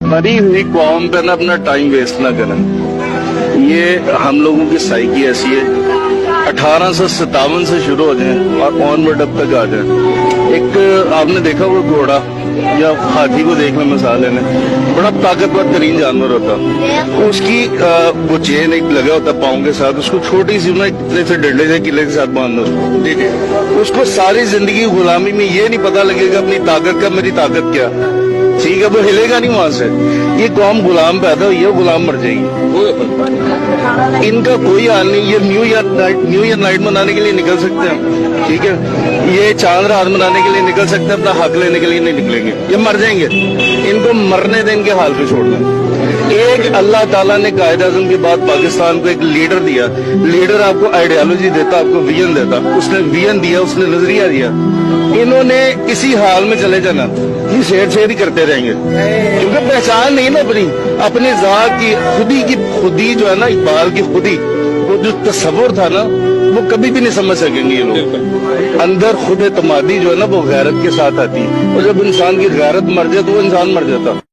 मरी हुई कौम पे ना अपना टाइम वेस्ट ना करें। ये हम लोगों की साइकी ऐसी है, 1857 से शुरू हो जाए और ऑनवर्ड अब तक आ जाए। एक आपने देखा वो घोड़ा या हाथी को देख लें मिसाल लेने, बड़ा ताकतवर तरीन जानवर होता, उसकी वो चेन एक लगा होता पाँव के साथ, उसको छोटी सी इतने से डंडे से किले के साथ बांध दो, ठीक है, उसको सारी जिंदगी गुलामी में ये नहीं पता लगेगा अपनी ताकत का, मेरी ताकत क्या, ठीक है, वो हिलेगा नहीं वहां से। ये कौम गुलाम पैदा हुई है, गुलाम मर जाएगी। इनका कोई हाल नहीं। ये न्यू ईयर नाइट मनाने के लिए निकल सकते हैं, ठीक है, ये चांद रात मनाने के लिए निकल सकते हैं, अपना हक लेने के लिए नहीं निकलेंगे, ये मर जाएंगे। इनको मरने दें, इनके हाल पे छोड़ना। एक अल्लाह ताला ने कायद आज़म के बाद पाकिस्तान को एक लीडर दिया। लीडर आपको आइडियोलॉजी देता, आपको विजन देता, उसने विजन दिया, उसने नजरिया दिया। इन्होंने इसी हाल में चले जाना, ये शेर ही करते रहेंगे, क्योंकि पहचान नहीं ना अपनी जात की खुदी जो है ना, इकबाल की खुदी, वो जो तस्वुर था ना, वो कभी भी नहीं समझ सकेंगे ये लोग। अंदर खुद एतमादी जो है ना, वो गैरत के साथ आती है, और जब इंसान की गैरत मर जाए तो वो इंसान मर जाता।